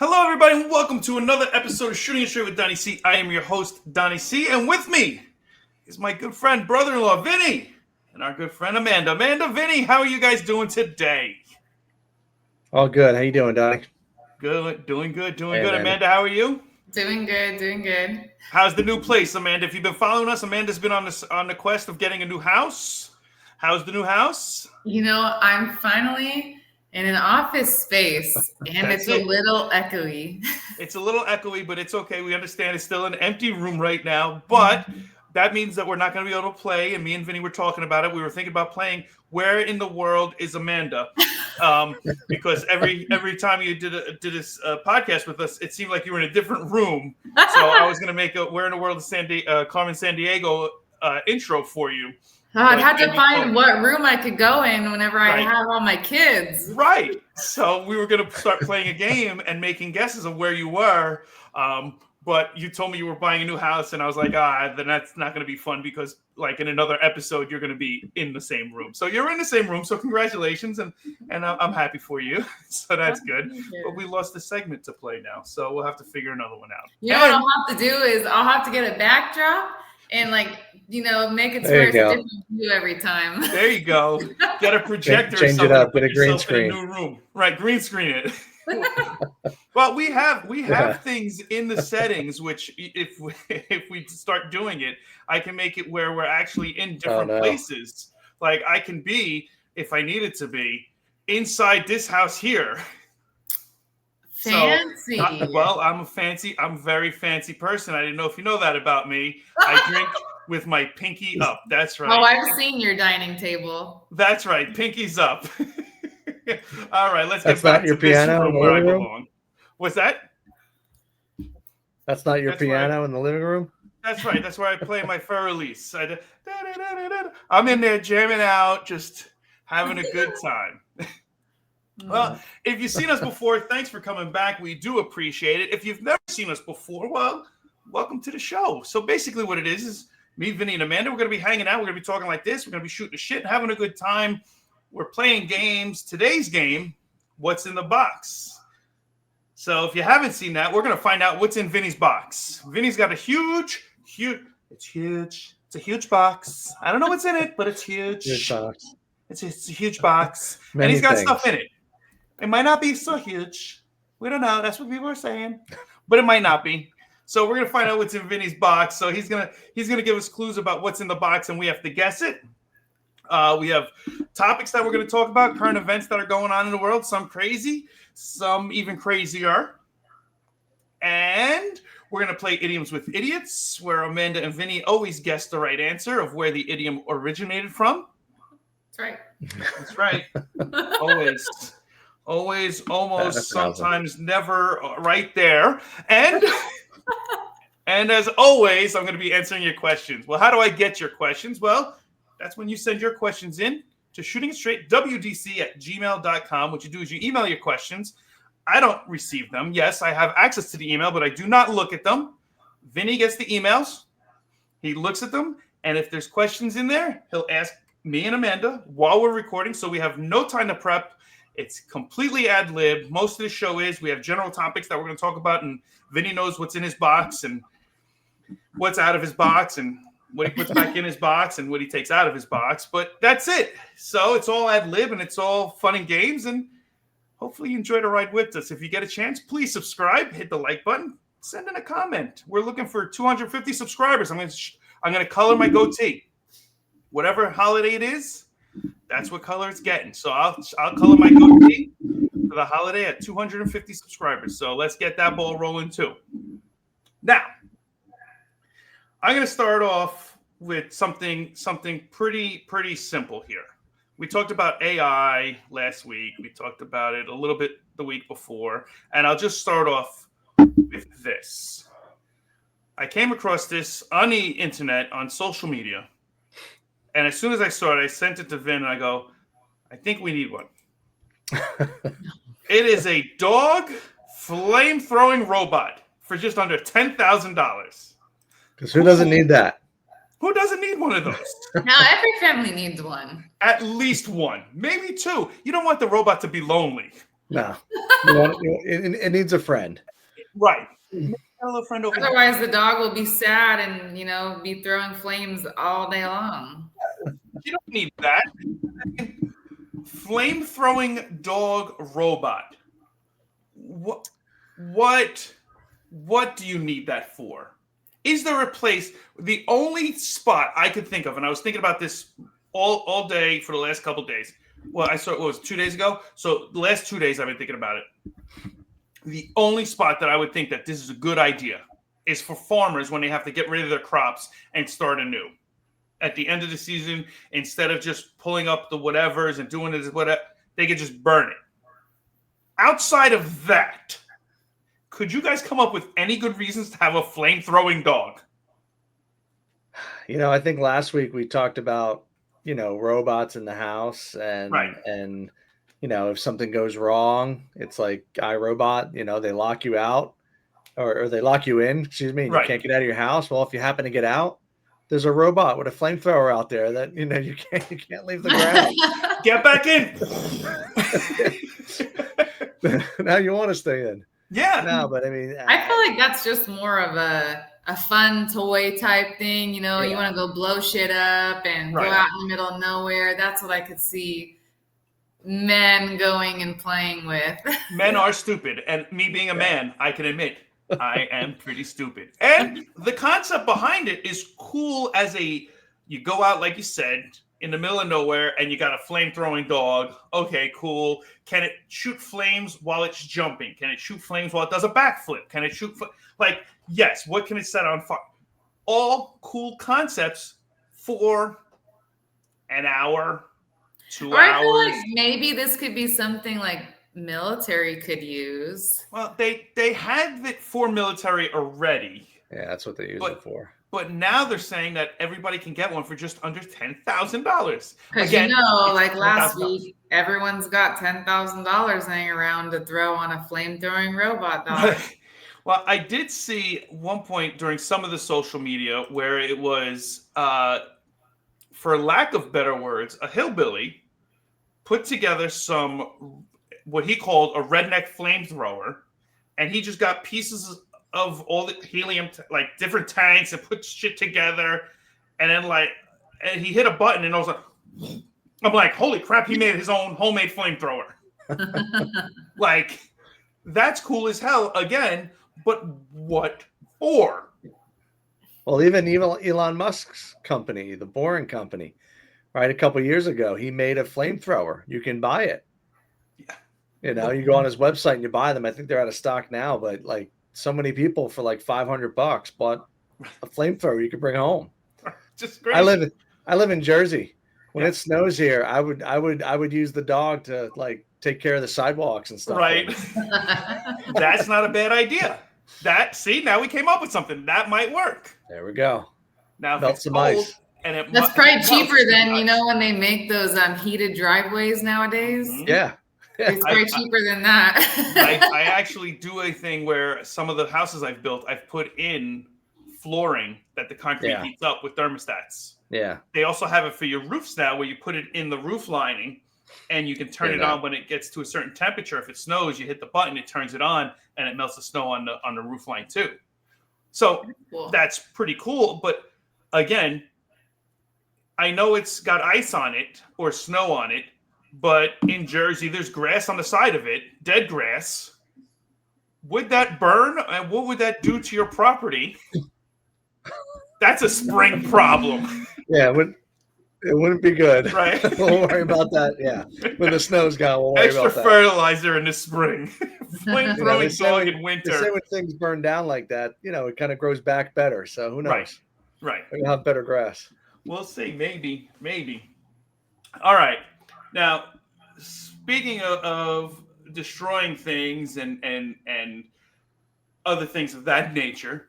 Hello, everybody, and welcome to another episode of Shooting It Straight with Donnie C. I am your host, Donnie C., and with me is my good friend, brother-in-law, Vinny, and our good friend, Amanda. Amanda, Vinny, how are you guys doing today? All good. How you doing, Donnie? Good, doing good. Amanda. Amanda, how are you? Doing good. How's the new place, Amanda? If you've been following us, Amanda's been on the quest of getting a new house. How's the new house? You know, I'm finally in an office space, and it's a little echoey. It's a little echoey, but it's okay. We understand it's still an empty room right now, but that means that we're not going to be able to play, and me and Vinny were talking about it. We were thinking about playing Where in the World is Amanda? Because every time you did this podcast with us, it seemed like you were in a different room. So I was going to make a Where in the World is Carmen Sandiego intro for you. I'd have to find what room I could go in whenever I have all my kids. Right. So we were going to start playing a game and making guesses of where you were. But you told me you were buying a new house, and I was like, then that's not going to be fun because, like, in another episode, you're going to be in the same room. So you're in the same room. So congratulations, and I'm happy for you. So that's good. But we lost the segment to play now, so we'll have to figure another one out. You know what I'll have to do is I'll have to get a backdrop and, like, you know, make it so it's a different view every time. There you go. Get a projector. Change it up. Get a green screen. In a new room. Right, green screen it. Well, we have things in the settings which, if we start doing it, I can make it where we're actually in different places. Like I can be, if I needed to be, inside this house here. Fancy. So, I'm a very fancy person. I didn't know if you know that about me. I drink with my pinky up. That's right. Oh, I've seen your dining table. That's right. Pinky's up. All right, let's get back to your this piano room in the where I living room? belong. What's that? That's not your piano in the living room? That's right. That's where I play my fur-release. I'm in there jamming out, just having a good time. Well, if you've seen us before, thanks for coming back. We do appreciate it. If you've never seen us before, well, welcome to the show. So basically what it is me, Vinny, and Amanda, we're going to be hanging out. We're going to be talking like this. We're going to be shooting the shit and having a good time. We're playing games. Today's game, What's in the Box? So if you haven't seen that, we're going to find out what's in Vinny's box. Vinny's got a huge, it's huge. It's a huge box. I don't know what's in it, but it's huge. Huge box. It's a huge box. Many and he's got things. stuff in it. It might not be so huge. We don't know. That's what people are saying. But it might not be. So we're going to find out what's in Vinny's box. So he's going to give us clues about what's in the box, and we have to guess it. We have topics that we're going to talk about, current events that are going on in the world, some crazy, some even crazier. And we're going to play Idioms with Idiots, where Amanda and Vinny always guess the right answer of where the idiom originated from. That's right. Always, almost, sometimes never right there. And as always, I'm going to be answering your questions. Well, how do I get your questions? Well, that's when you send your questions in to shootingitstraightwdonniec@gmail.com. What you do is you email your questions. I don't receive them. Yes, I have access to the email, but I do not look at them. Vinny gets the emails. He looks at them. And if there's questions in there, he'll ask me and Amanda while we're recording. So we have no time to prep. It's completely ad lib. Most of the show is we have general topics that we're going to talk about. And Vinny knows what's in his box and what's out of his box and what he puts back in his box and what he takes out of his box. But that's it. So it's all ad lib and it's all fun and games. And hopefully you enjoy the ride with us. If you get a chance, please subscribe, hit the like button, send in a comment. We're looking for 250 subscribers. I'm going to color my goatee. Whatever holiday it is, that's what color it's getting. So I'll color my goatee for the holiday at 250 subscribers. So let's get that ball rolling too. Now, I'm going to start off with something pretty simple here. we talked about AI last week. We talked about it a little bit the week before. And I'll just start off with this. I came across this on the internet, on social media. And as soon as I saw it, I sent it to Vin and I go, I think we need one. It is a dog flame-throwing robot for just under $10,000. Because who doesn't need that? Who doesn't need one of those? Now every family needs one. At least one, maybe two. You don't want the robot to be lonely. No. It needs a friend. Right. Hello, friend over there. Otherwise, the dog will be sad and, be throwing flames all day long. You don't need that. Flame-throwing dog robot. What do you need that for? Is there a place? The only spot I could think of, and I was thinking about this all day for the last couple of days. Well, I saw it was 2 days ago. So the last 2 days I've been thinking about it. The only spot that I would think that this is a good idea is for farmers when they have to get rid of their crops and start anew. At the end of the season, instead of just pulling up the whatevers and doing it, whatever, they could just burn it. Outside of that, could you guys come up with any good reasons to have a flame-throwing dog? I think last week we talked about, robots in the house and, right. And, if something goes wrong, it's like iRobot, they lock you out or they lock you in, excuse me, and right. You can't get out of your house. Well, if you happen to get out, there's a robot with a flamethrower out there that, you can't leave the ground. Get back in. Now you want to stay in. Yeah. No, but I mean, I feel like that's just more of a fun toy type thing. You want to go blow shit up and right. go out in the middle of nowhere. That's what I could see men going and playing with. Men are stupid. And me being a man, I can admit I am pretty stupid. And the concept behind it is cool you go out, like you said, in the middle of nowhere and you got a flame-throwing dog. Okay, cool. Can it shoot flames while it's jumping? Can it shoot flames while it does a backflip? Can it shoot yes, what can it set on fire? All cool concepts for an hour, 2 hours. I feel like maybe this could be something like military could use. Well, they had it for military already. Yeah, that's what they use it for. But now they're saying that everybody can get one for just under $10,000. Because like last week, everyone's got $10,000 hanging around to throw on a flame-throwing robot dog. Well, I did see one point during some of the social media where it was, for lack of better words, a hillbilly put together what he called a redneck flamethrower, and he just got pieces of all the helium, like different tanks, and put shit together, and then and he hit a button, and I was like, I'm like, holy crap, he made his own homemade flamethrower. That's cool as hell again, but what for? Well, even Elon Musk's company, the Boring Company, right? A couple of years ago, he made a flamethrower. You can buy it. Yeah. You go on his website and you buy them. I think they're out of stock now, but so many people for $500 bought a flamethrower you could bring home. Just great. I live in Jersey. When it snows here, I would use the dog to take care of the sidewalks and stuff. Right. That's not a bad idea. Now we came up with something that might work. There we go. Now melt some ice. And that's probably cheaper than when they make those heated driveways nowadays. Mm-hmm. Yeah. It's way cheaper than that. I actually do a thing where some of the houses I've built, I've put in flooring that the concrete heats up with thermostats. Yeah. They also have it for your roofs now where you put it in the roof lining and you can turn it on when it gets to a certain temperature. If it snows, you hit the button, it turns it on, and it melts the snow on the roof line too. So that's pretty cool. But again, I know it's got ice on it or snow on it, but in Jersey, there's grass on the side of it, dead grass. Would that burn? And what would that do to your property? That's a spring problem. Yeah, it wouldn't be good. Right. We'll worry about that. Yeah. When the snow's gone, we'll worry about that. Extra fertilizer in the spring. Flame-throwing dog in winter. They say when things burn down like that, it kind of grows back better. So who knows? Right. We'll have better grass. We'll see. Maybe. All right. Now, speaking of destroying things and other things of that nature,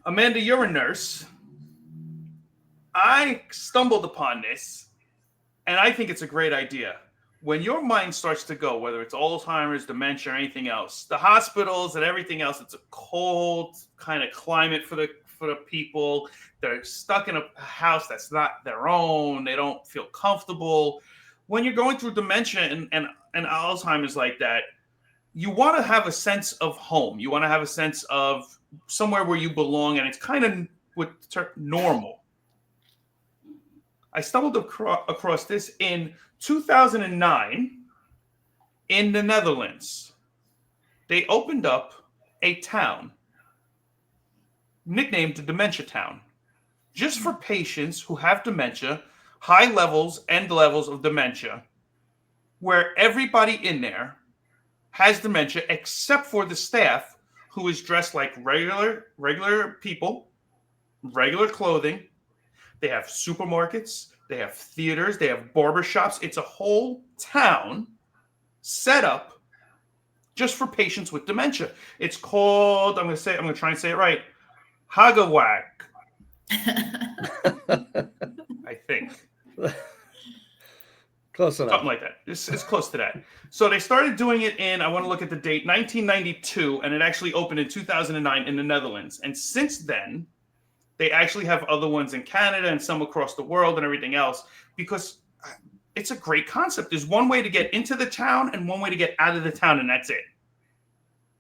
Amanda, you're a nurse. I stumbled upon this, and I think it's a great idea. When your mind starts to go, whether it's Alzheimer's, dementia, or anything else, the hospitals and everything else, it's a cold kind of climate for the people. They're stuck in a house that's not their own. They don't feel comfortable. When you're going through dementia and Alzheimer's like that, you want to have a sense of home. You want to have a sense of somewhere where you belong, and it's kind of normal. I stumbled across this in 2009 in the Netherlands. They opened up a town nicknamed the Dementia Town, just for patients who have dementia, high levels, end levels of dementia, where everybody in there has dementia except for the staff, who is dressed like regular people, regular clothing. They have supermarkets, they have theaters, they have barbershops. It's a whole town set up just for patients with dementia. It's called, I'm going to try and say it right, Hogeweyk. I think. Close enough. Something like that. It's close to that. So they started doing it in, I want to look at the date, 1992, and it actually opened in 2009 in the Netherlands. And since then, they actually have other ones in Canada and some across the world and everything else, because it's a great concept. There's one way to get into the town and one way to get out of the town, and that's it.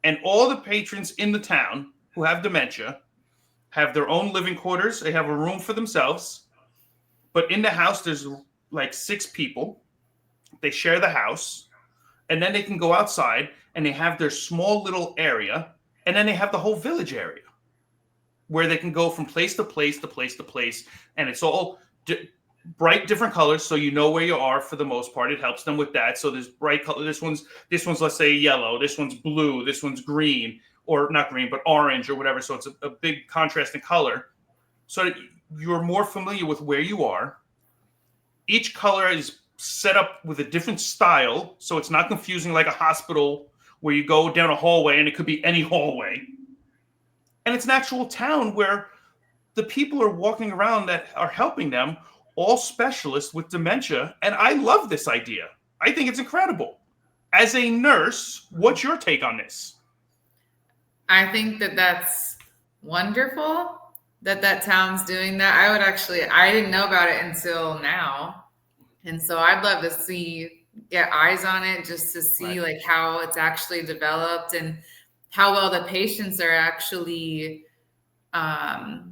And all the patrons in the town who have dementia have their own living quarters. They have a room for themselves. But in the house, there's like 6 people. They share the house. And then they can go outside and they have their small little area. And then they have the whole village area where they can go from place to place to place to place. And it's all bright different colors, so you know where you are for the most part. It helps them with that. So there's bright color. This one's let's say yellow. This one's blue. This one's green, or not green, but orange or whatever. So it's a big contrast in color. So you're more familiar with where you are. Each color is set up with a different style, so it's not confusing like a hospital where you go down a hallway and it could be any hallway. And it's an actual town where the people are walking around that are helping them, all specialists with dementia. And I love this idea. I think it's incredible. As a nurse, what's your take on this? I think that that's wonderful that town's doing that. I didn't know about it until now. And so I'd love to get eyes on it, just to see like how it's actually developed and how well the patients are actually, how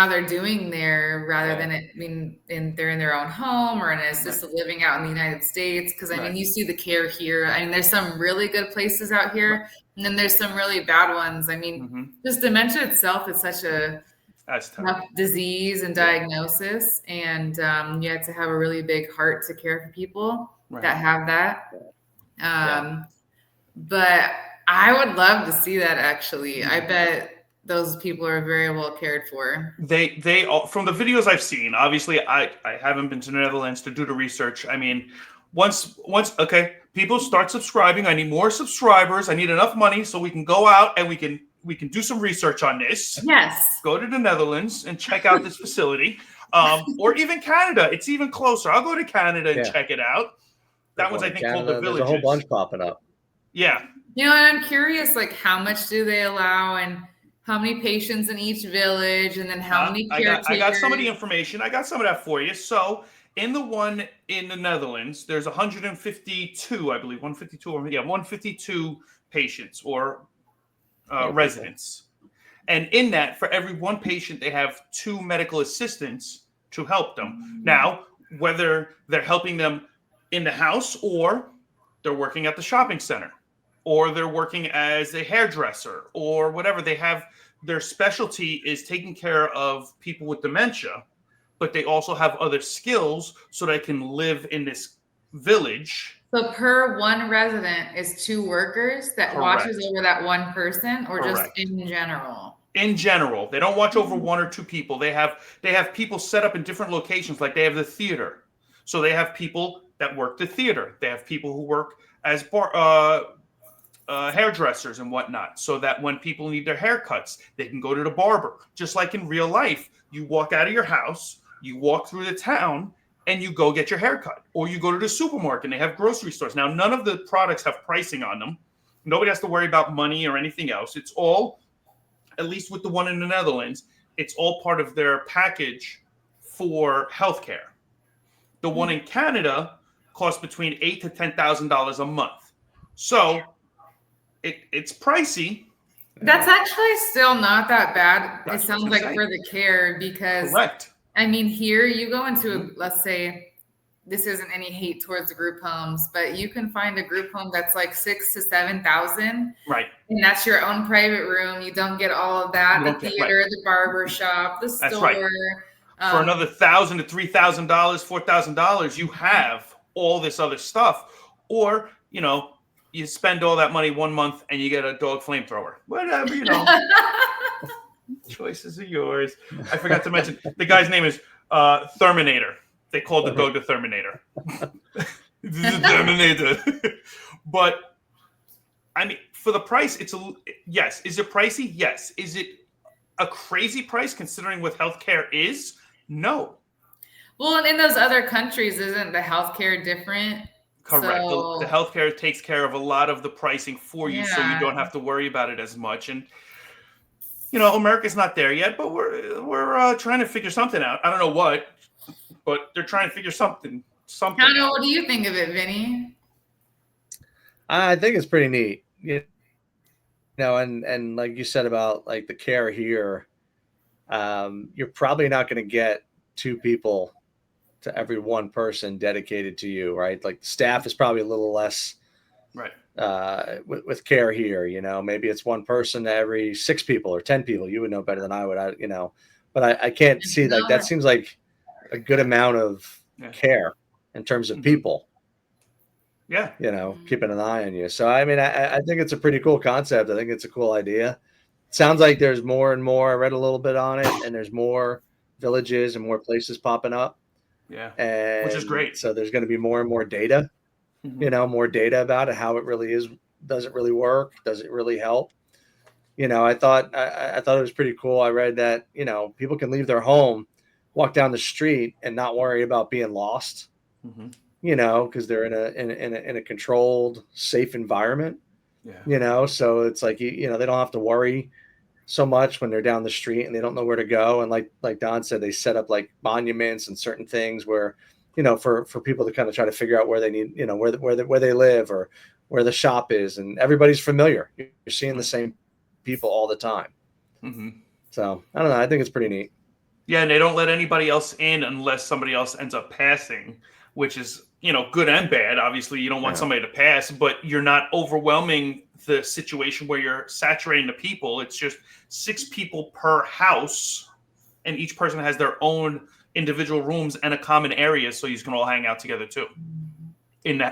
they're doing there, rather than they're in their own home or in an assisted living out in the United States. Because you see the care here. There's some really good places out here, and then there's some really bad ones. Just dementia itself is such a tough disease and diagnosis, and you have to have a really big heart to care for people that have that. But I would love to see that, actually. I bet those people are very well cared for. They all, from the videos I've seen, obviously I haven't been to the Netherlands to do the research. Once people start subscribing, I need more subscribers. I need enough money so we can go out and we can do some research on this. Yes. Go to the Netherlands and check out this facility. Or even Canada. It's even closer. I'll go to Canada and check it out. That one's, I think, called the Villages. There's a whole bunch popping up. Yeah. I'm curious, like, how much do they allow and how many patients in each village, and then how many caretakers? I got some of the information. I got some of that for you. So in the one in the Netherlands, there's 152, I believe, 152 patients or residents. And in that, for every one patient, they have 2 medical assistants to help them. Now, whether they're helping them in the house or they're working at the shopping center, or they're working as a hairdresser, or whatever. They have their specialty is taking care of people with dementia, but they also have other skills so they can live in this village. So per one resident is 2 workers that watches over that one person, or just in general? In general. They don't watch over 1 or 2 people. They have people set up in different locations. Like they have the theater. So they have people that work the theater. They have people who work as hairdressers and whatnot, so that when people need their haircuts, they can go to the barber. Just like in real life, you walk out of your house, you walk through the town, and you go get your haircut. Or you go to the supermarket and they have grocery stores. Now, none of the products have pricing on them. Nobody has to worry about money or anything else. It's all, at least with the one in the Netherlands, it's all part of their package for healthcare. The one in Canada costs between $8,000 to $10,000 a month. So it's pricey. That's actually still not that bad. That's it sounds what like I'm for the care, because Correct. I mean, here you go into, let's say, this isn't any hate towards group homes, but you can find a group home that's like 6,000 to 7,000. Right. And that's your own private room. You don't get all of that. The theater, the barber shop, the store. That's right. For another $1,000 to $3,000, $4,000, you have all this other stuff. Or, you spend all that money 1 month and you get a dog flamethrower. Whatever, Choices are yours. I forgot to mention the guy's name is Thermonator. They called the dog the Thermonator. This is a Thermonator. But I mean, for the price, yes. Is it pricey? Yes. Is it a crazy price considering what healthcare is? No. Well, in those other countries, isn't the healthcare different? Correct. So, the healthcare takes care of a lot of the pricing for you, so you don't have to worry about it as much. And America's not there yet, but we're trying to figure something out. I don't know what, but they're trying to figure something. Hannah, what do you think of it, Vinny? I think it's pretty neat. And like you said about like the care here, you're probably not going to get 2 people to every one person dedicated to you, right? Like the staff is probably a little less, right? With care here, maybe it's 1 person to every 6 people or 10 people. You would know better than I would, but I can't see like that seems like a good amount of care in terms of people. Yeah. Keeping an eye on you. So, I mean, I think it's a pretty cool concept. I think it's a cool idea. It sounds like there's more and more. I read a little bit on it, and there's more villages and more places popping up. Yeah. Which is great. So there's going to be more and more data, more data about it, how it really is. Does it really work? Does it really help? I thought it was pretty cool. I read that, people can leave their home, walk down the street and not worry about being lost. Because they're in a controlled, safe environment. Yeah. So it's like they don't have to worry so much when they're down the street and they don't know where to go. And like Don said, they set up like monuments and certain things where, for people to kind of try to figure out where they need, where they live or where the shop is, and everybody's familiar. You're seeing the same people all the time. So I don't know. I think it's pretty neat. Yeah, and they don't let anybody else in unless somebody else ends up passing, which is, good and bad. Obviously, you don't want somebody to pass, but you're not overwhelming the situation where you're saturating the people. It's just 6 people per house, and each person has their own individual rooms and a common area, so you can all hang out together too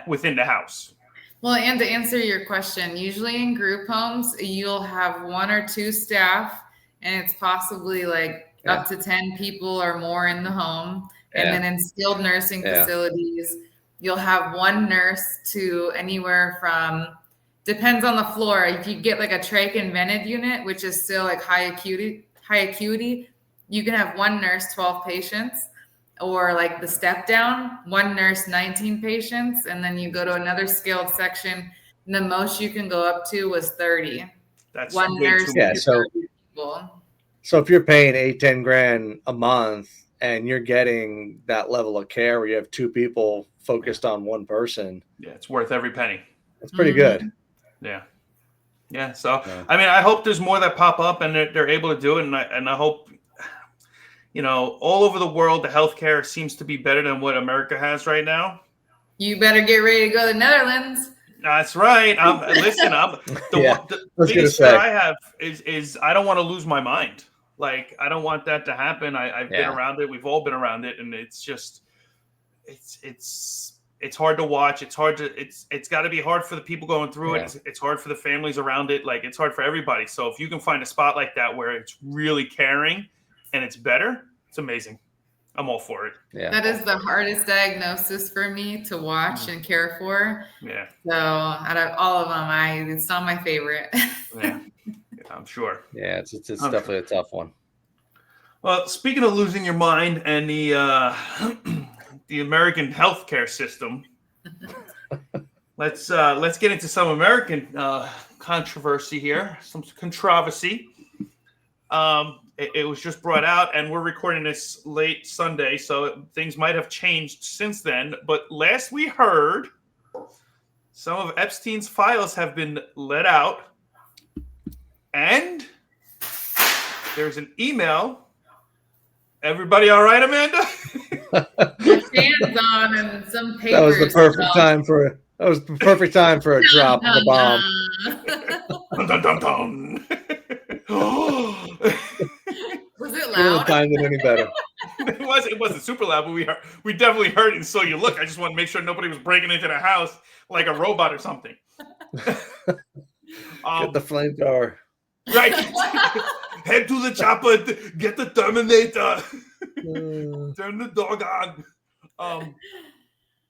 within the house. Well, and to answer your question, usually in group homes, you'll have 1 or 2 staff, and it's possibly like up to 10 people or more in the home. And then in skilled nursing facilities, you'll have 1 nurse to anywhere from, depends on the floor. If you get like a trach and vented unit, which is still like high acuity, you can have 1 nurse, 12 patients. Or like the step down, 1 nurse, 19 patients. And then you go to another skilled section. And the most you can go up to was 30. That's 1 nurse. Yeah. So if you're paying $8-10 grand a month and you're getting that level of care where you have 2 people focused on 1 person. Yeah. It's worth every penny. That's pretty good. Yeah. Yeah. So, I mean, I hope there's more that pop up and they're able to do it. And I hope, all over the world, the healthcare seems to be better than what America has right now. You better get ready to go to the Netherlands. That's right. The biggest fear I have is I don't want to lose my mind. Like, I don't want that to happen. I've been around it. We've all been around it. And it's just, it's hard to watch. It's got to be hard for the people going through it. It's hard for the families around it. Like, it's hard for everybody. So if you can find a spot like that where it's really caring and it's better, it's amazing. I'm all for it. Yeah. That is the hardest diagnosis for me to watch and care for. Yeah. So out of all of them, it's not my favorite. Yeah. I'm sure. Yeah, it's definitely a tough one. Well, speaking of losing your mind and the the American healthcare system, let's get into some American controversy here, some controversy. It was just brought out, and we're recording this late Sunday, so things might have changed since then. But last we heard, some of Epstein's files have been let out, and there's an email. Everybody all right, Amanda? Hands on and some papers. That was the perfect time for a drop of the bomb. Dun, dun, dun, dun. Was it Couldn't have loud? timed it any better. It wasn't super loud, but we definitely heard it. And so you look. I just want to make sure nobody was breaking into the house like a robot or something. Get the flamethrower. Right. Head to the chopper. Get the Thermonator. Turn the dog on.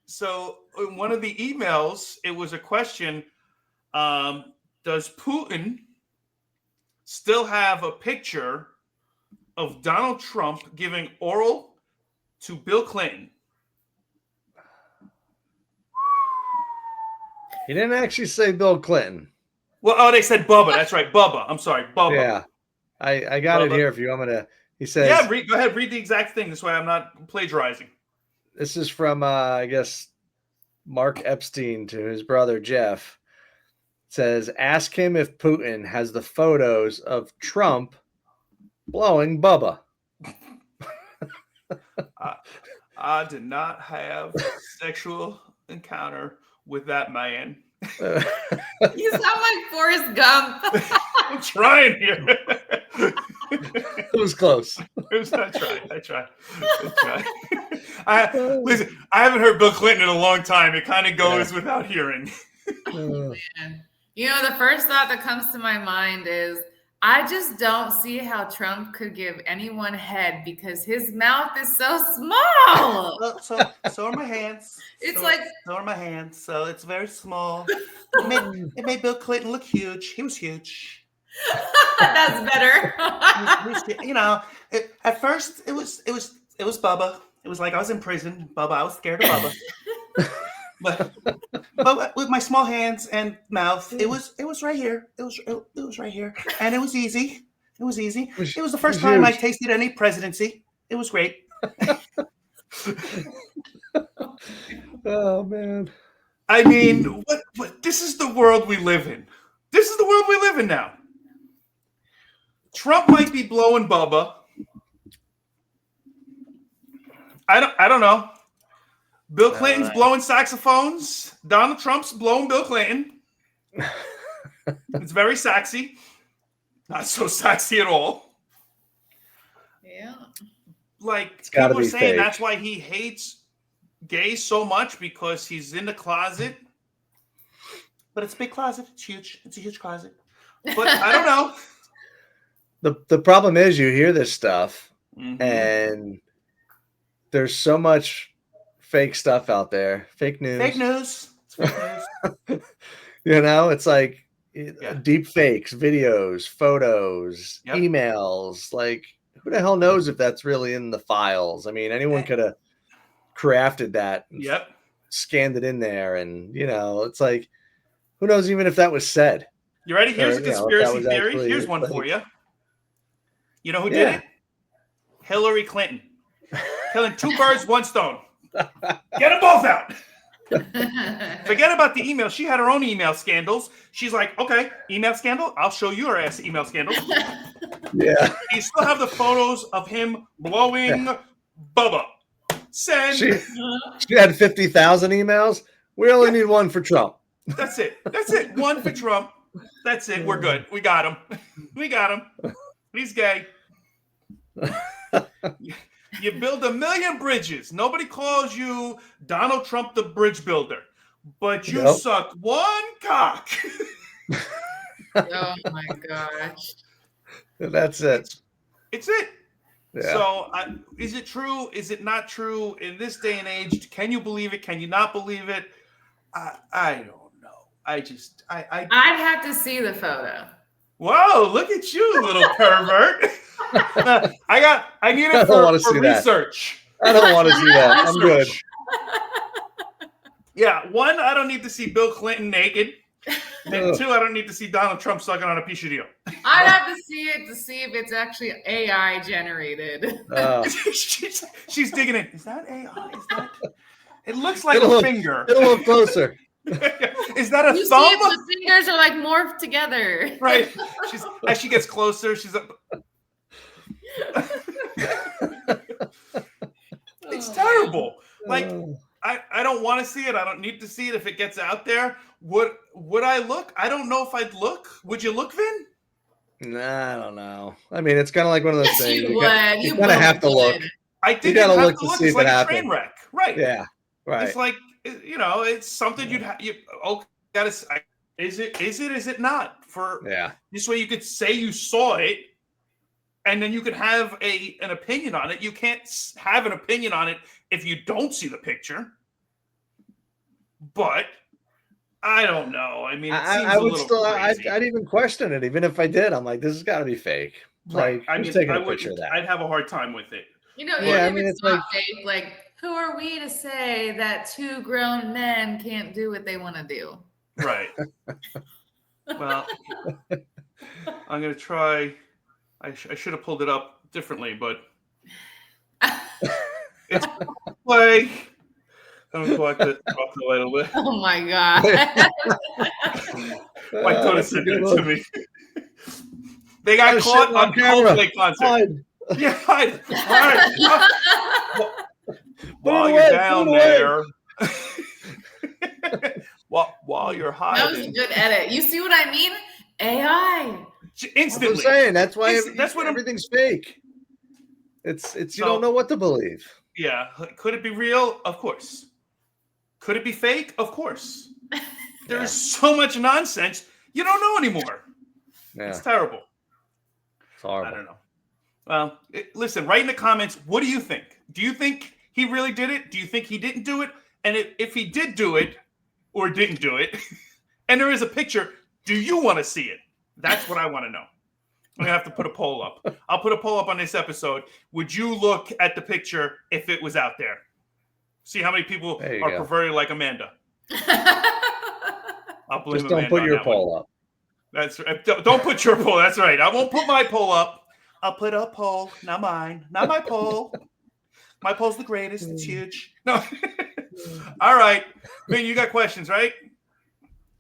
So in one of the emails, it was a question. Does Putin still have a picture of Donald Trump giving oral to Bill Clinton? He didn't actually say Bill Clinton. Well, they said Bubba. That's right, Bubba. I'm sorry, Bubba. Yeah, I got it here. If you want me to, he says. Yeah, go ahead. Read the exact thing. This way, I'm not plagiarizing. This is from I guess Mark Epstein to his brother Jeff. It says, ask him if Putin has the photos of Trump blowing Bubba. I did not have sexual encounter with that man. You sound like Forrest Gump. I'm trying here. It was close. I tried. Listen, I haven't heard Bill Clinton in a long time. It kind of goes without hearing. Man. You know, the first thought that comes to my mind is I just don't see how Trump could give anyone head because his mouth is so small. Well, so are my hands. It's so are my hands. So it's very small. It made Bill Clinton look huge. He was huge. That's better. You know, at first it was Bubba. It was like I was in prison. Bubba, I was scared of Bubba. but with my small hands and mouth, it was right here. It was right here, and it was easy. It was easy. It was the first time I tasted any presidency. It was great. Oh man! I mean, what? This is the world we live in. This is the world we live in now. Trump might be blowing Bubba. I don't know. Bill Clinton's blowing saxophones. Donald Trump's blowing Bill Clinton. It's very sexy. Not so sexy at all. Yeah. Like, people are saying that's why he hates gays so much because he's in the closet. But it's a big closet. It's huge. It's a huge closet. But I don't know. The problem is you hear this stuff and there's so much fake stuff out there. Fake news. Fake news. It's fake news. You know, it's like deep fakes, videos, photos, emails. Like, who the hell knows if that's really in the files? I mean, anyone could have crafted that. Scanned it in there. And, you know, it's like, who knows even if that was said? You ready? Here's a conspiracy theory. Here's one for you. You know who did it? Hillary Clinton. Killing two birds, one stone. Get them both out. Forget about the email. She had her own email scandals. She's like, okay, email scandal. I'll show you her ass email scandal. Yeah. You still have the photos of him blowing Bubba. Send. She had 50,000 emails. We only need one for Trump. That's it. One for Trump. That's it. We're good. We got him. He's gay. You build 1 million bridges. Nobody calls you Donald Trump the bridge builder, but you suck one cock. Oh my gosh. That's it. It's it. Yeah. So, is it true? Is it not true? In this day and age, can you believe it? Can you not believe it? I don't know. I'd have to see the photo. Whoa, look at you, little pervert. I need it for research. I don't want to see that. I'm good. Yeah, one, I don't need to see Bill Clinton naked. And two, I don't need to see Donald Trump sucking on a piece of deal. I'd have to see it to see if it's actually AI generated. She's digging in. Is that AI? Is that? It looks like a finger. Get a little closer. Is that a you thumb? See if the fingers are like morphed together. Right. As she gets closer, she's up. It's terrible. Like, I don't want to see it. I don't need to see it. If it gets out there, would I look? I don't know if I'd look. Would you look, Vin? Nah, I don't know. I mean, it's kind of like one of those things. You would. You kind of have to look. I think you got to look to see it's if like it a happens. train wreck, right? Yeah, right. It's like, you know, it's something you'd have. Is it not? For this way, you could say you saw it, and then you could have an opinion on it. You can't have an opinion on it if you don't see the picture. But I don't know. I mean, it seems I would a little still. crazy. I'd even question it, even if I did. I'm like, this has got to be fake. Right. Like, I mean, taking a picture of that. I'd have a hard time with it. You know, yeah, even if it's not fake, like, who are we to say that two grown men can't do what they want to do? Right. Well, I'm going to try. I should have pulled it up differently, but it's like I'm going to walk the light a little bit. Oh my god! My daughter sent it to me. They got caught on Coldplay concert. Hide. Yeah, hide. All right. While you're down there. While you're hiding. That was a good edit. You see what I mean? AI. Instantly. I'm saying that's why that's what everything's fake. It's you don't know what to believe. Yeah. Could it be real? Of course. Could it be fake? Of course. There's so much nonsense you don't know anymore. Yeah. It's terrible. It's horrible. I don't know. Well, listen, write in the comments. What do you think? Do you think he really did it? Do you think he didn't do it? And if he did do it or didn't do it, and there is a picture, do you want to see it? That's what I want to know. I'm going to have to put a poll up. I'll put a poll up on this episode. Would you look at the picture if it was out there? See how many people are perverted like Amanda. I'll blame Just don't Amanda put your on poll up. That's right. Don't put your poll. That's right. I won't put my poll up. I'll put a poll, not mine. Not my poll. My poll's the greatest. It's huge. No. All right. Man, you got questions, right?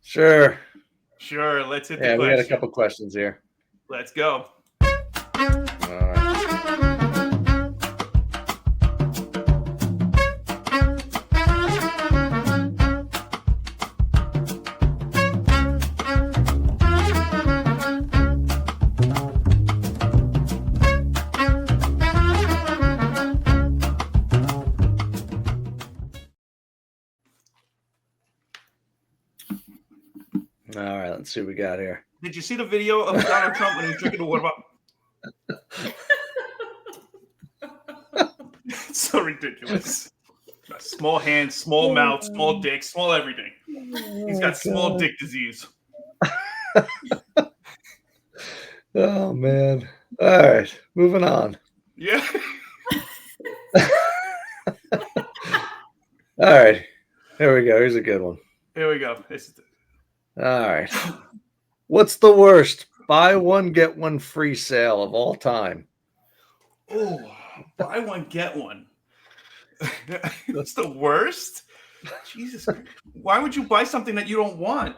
Sure. Let's hit the question. Yeah, we got a couple questions here. Let's go. All right. All right, let's see what we got here. Did you see the video of Donald Trump when he was drinking the water bottle? It's so ridiculous. Small hands, small mouth, small dick, small everything. He's got small dick disease. Oh, man. All right, moving on. Yeah. All right, here we go. Here's a good one. Here we go. All right. What's the worst buy one, get one free sale of all time? Oh, buy one, get one. That's the worst? Jesus. Why would you buy something that you don't want?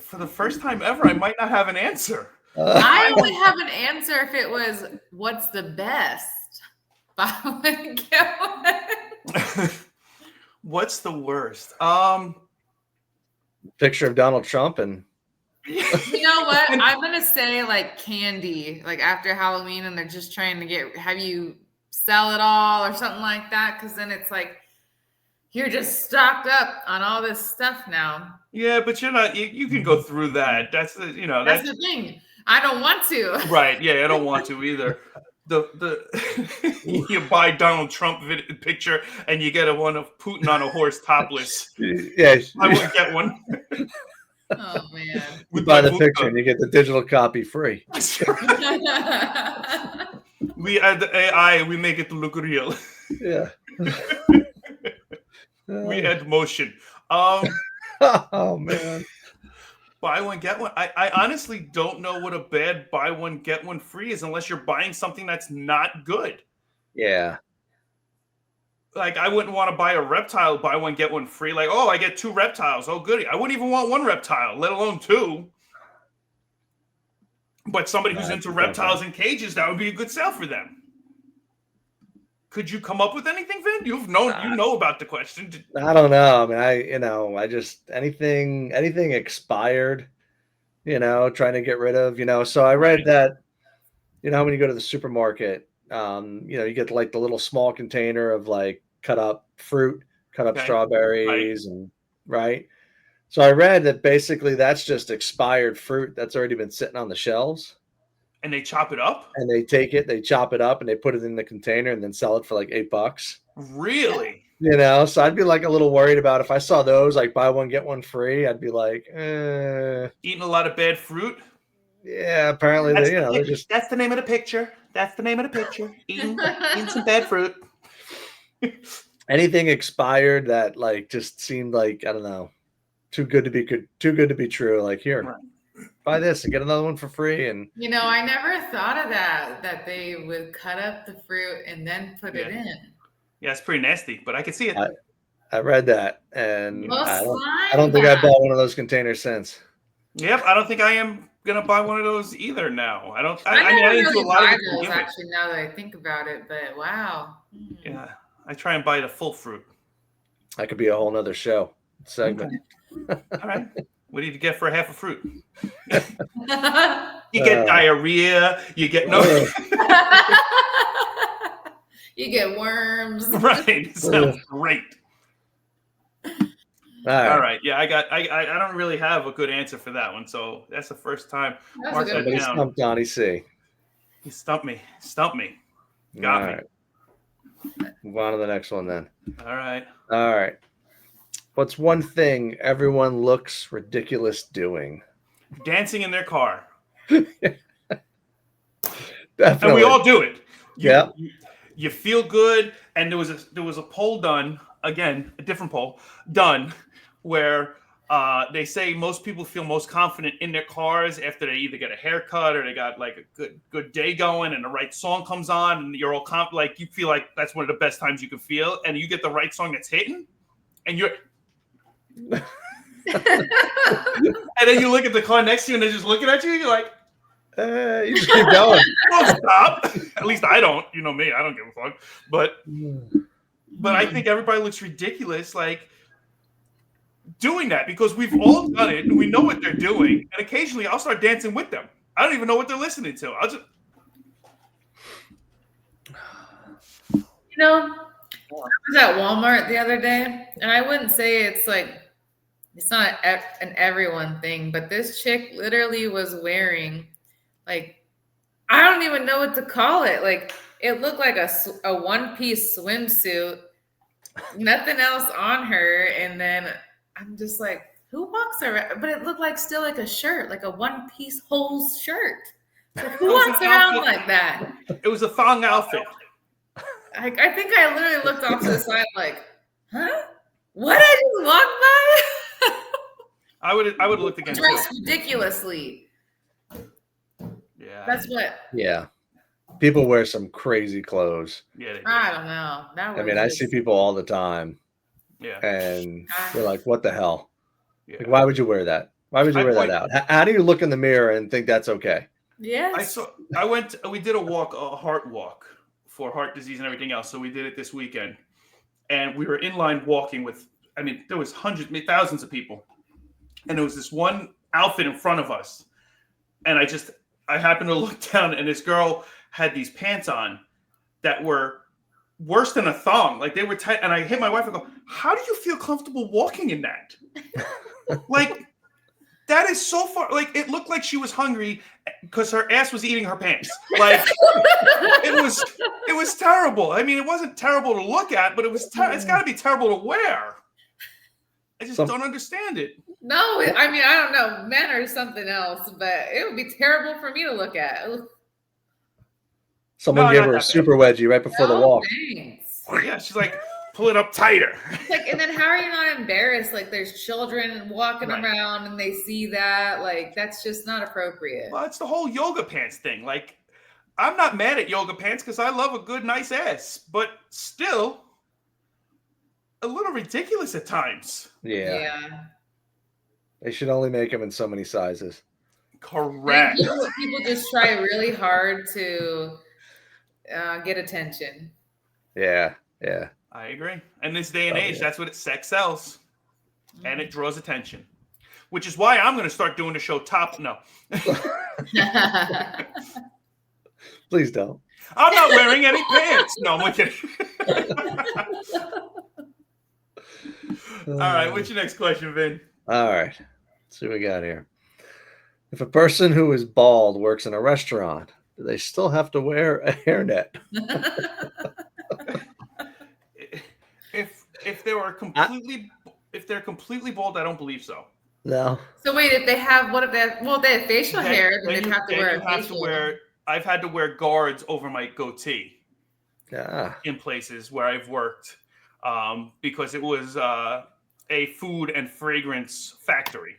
For the first time ever, I might not have an answer. I only have an answer if it was, what's the best? Buy one, get one. What's the worst? Picture of Donald Trump and you know what? I'm gonna say like candy, like after Halloween, and they're just trying to have you sell it all or something like that. Because then it's like You're just stocked up on all this stuff now. Yeah, but you're not. You can go through that. That's the That's the thing. I don't want to. Right? Yeah, I don't want to either. You buy Donald Trump picture and you get one of Putin on a horse topless. Yes, I wouldn't get one. Oh man! You buy the picture and you get the digital copy free. We add the AI. We make it look real. Yeah. We add motion. Oh man. Buy one, get one. I honestly don't know what a bad buy one, get one free is unless you're buying something that's not good. Yeah. Like, I wouldn't want to buy a reptile, buy one, get one free. Like, oh, I get 2 reptiles. Oh, goody. I wouldn't even want 1 reptile, let alone 2. But somebody who's into reptiles in cages, that would be a good sale for them. Could you come up with anything, Vin? You know about the question. I don't know. I mean, I just anything expired, trying to get rid of, So I read that, when you go to the supermarket, you get like the little small container of like cut up fruit, cut up strawberries, and right. So I read that basically that's just expired fruit that's already been sitting on the shelves. And they chop it up? And they take it, they chop it up, and they put it in the container and then sell it for like $8. Really? So I'd be like a little worried about if I saw those, like buy one, get one free. I'd be like, Eating a lot of bad fruit? Yeah, apparently they're just. That's the name of the picture. That's the name of the picture. Eating some bad fruit. Anything expired that like just seemed like, I don't know, too good to be good, too good to be true. Like, here, right, buy this and get another one for free. And I never thought of that they would cut up the fruit and then put it in. Yeah, it's pretty nasty, but I can see it. I read that, and well, I don't think I bought one of those containers since. Yep, I don't think I am gonna buy one of those either now. I don't. I mean, I really didn't do a lot of those, actually, now that I think about it, but wow. Yeah, I try and buy the full fruit. That could be a whole nother show segment. Okay. All right. What do you get for a half a fruit? You get diarrhea. You get You get worms. Right. It sounds great. All right. Yeah, I don't really have a good answer for that one, so that's the first time. Somebody stumped Donnie C. He stumped me. Got me. Right. Move on to the next one then. All right. What's one thing everyone looks ridiculous doing? Dancing in their car. Definitely. And we all do it. You feel good. And there was a poll done, again, a different poll done, where they say most people feel most confident in their cars after they either get a haircut or they got like a good day going and the right song comes on and you're all like you feel like that's one of the best times you can feel, and you get the right song that's hitting and you're and then you look at the car next to you and they're just looking at you and you're like, you just keep going. Don't stop. At least I don't. You know me, I don't give a fuck. But I think everybody looks ridiculous like doing that because we've all done it and we know what they're doing. And occasionally I'll start dancing with them. I don't even know what they're listening to. I'll just I was at Walmart the other day, and I wouldn't say it's not an everyone thing, but this chick literally was wearing, like, I don't even know what to call it. Like, it looked like a one-piece swimsuit, nothing else on her, and then I'm just like, who walks around? But it looked like still like a shirt, like a one-piece whole shirt. Like, who walks around like that? It was a thong outfit. I think I literally looked off to the side like, huh? What did I just walk by? I would look again. Dressed ridiculously. Yeah. That's what. Yeah. People wear some crazy clothes. Yeah. I don't know. I see people all the time. Yeah. And they're like, what the hell? Yeah. Like, why would you wear that? Why would you wear that out? How do you look in the mirror and think that's okay? Yes. We did a heart walk for heart disease and everything else. So we did it this weekend. And we were in line walking there was thousands of people. And there was this one outfit in front of us. And I happened to look down and this girl had these pants on that were worse than a thong. Like they were tight, and I hit my wife and go, "How do you feel comfortable walking in that?" Like that is so far. Like it looked like she was hungry because her ass was eating her pants. Like it was terrible. I mean, it wasn't terrible to look at, but it's got to be terrible to wear. I just don't understand it. No, I mean, I don't know. Men are something else, but it would be terrible for me to look at. Someone gave her a super wedgie right before the walk. Thanks. Yeah, she's like, pull it up tighter. Like, and then how are you not embarrassed? Like, there's children walking around and they see that. Like, that's just not appropriate. Well, it's the whole yoga pants thing. Like, I'm not mad at yoga pants because I love a good, nice ass, but still a little ridiculous at times. Yeah. They should only make them in so many sizes. Correct. People just try really hard to get attention. Yeah. I agree. In this day and age, that's what sex sells. And it draws attention. Which is why I'm going to start doing the show No. Please don't. I'm not wearing any pants. No, I'm kidding. All right. What's your next question, Vin? All right. Let's see what we got here. If a person who is bald works in a restaurant, do they still have to wear a hairnet? If they're completely bald, I don't believe so. No. So wait, if they have they have facial hair, then they have to wear a facial. I've had to wear guards over my goatee. Yeah. In places where I've worked, because it was a food and fragrance factory.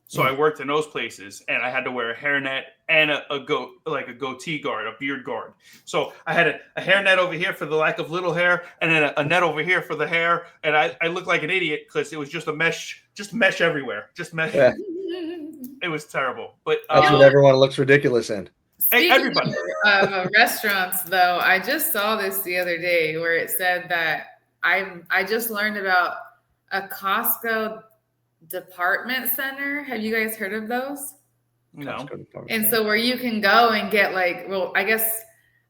So I worked in those places, and I had to wear a hairnet and a goatee guard, a beard guard. So I had a hairnet over here for the lack of little hair, and then a net over here for the hair. And I looked like an idiot because it was just mesh everywhere, Yeah. It was terrible. But that's what everyone looks ridiculous in. Everybody. Of restaurants, though, I just saw this the other day where it said that I just learned about a Costco department center. Have you guys heard of those? No. And so where you can go and get I guess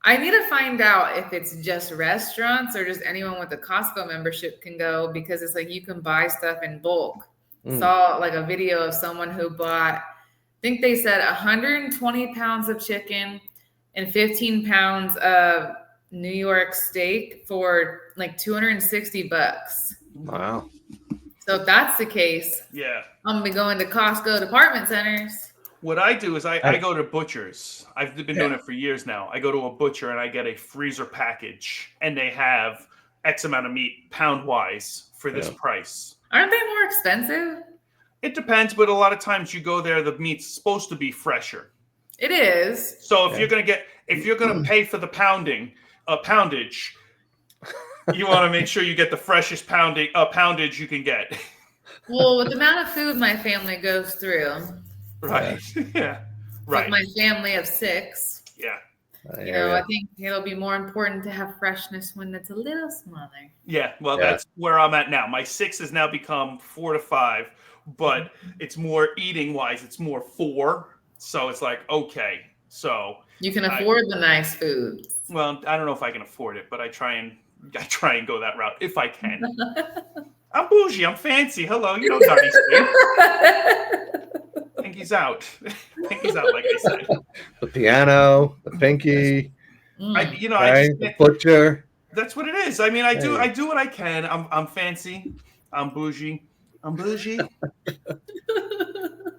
I need to find out if it's just restaurants or just anyone with a Costco membership can go, because it's like you can buy stuff in bulk. Saw like a video of someone who bought, I think they said 120 pounds of chicken and 15 pounds of New York steak for like $260. Wow. So if that's the case, I'm gonna be going to Costco department centers. What I do is I go to butchers. I've been doing it for years now. I go to a butcher and I get a freezer package, and they have X amount of meat pound wise for this price. Aren't they more expensive? It depends, but a lot of times you go there, the meat's supposed to be fresher. It is. So if you're gonna pay for the poundage, you want to make sure you get the freshest poundage you can get. Well, with the amount of food my family goes through. Right. Yeah. Right. With my family of 6. Yeah. I think it'll be more important to have freshness when it's a little smaller. Yeah. Well, that's where I'm at now. My 6 has now become 4 to 5, but it's more eating wise. It's more 4. So it's like, okay. So you can afford the nice food. Well, I don't know if I can afford it, but I try and go that route if I can. I'm bougie. I'm fancy. Hello, you know Donnie Steve. Pinky's out. Pinky's out, like I said. The piano, the pinky. The butcher. That's what it is. I mean, I do what I can. I'm fancy. I'm bougie.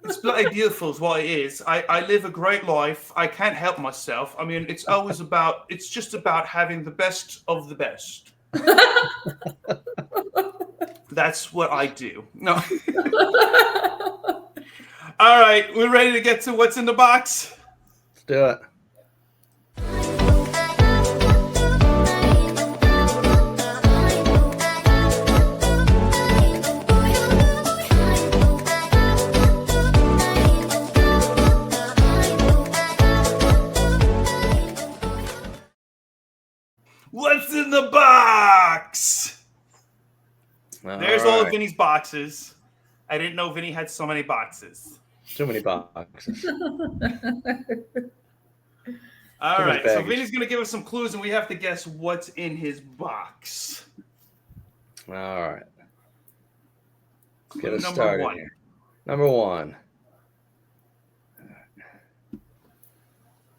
It's bloody beautiful is what it is. I live a great life. I can't help myself. I mean, it's just about having the best of the best. That's what I do. No. All right, we're ready to get to what's in the box. Let's do it. What's in the box? There's all of Vinny's boxes. I didn't know Vinny had so many boxes. Too many boxes. All Too much right. So baggage. Vinny's going to give us some clues, and we have to guess what's in his box. All right. Get Clue us number started 1. here. Number 1.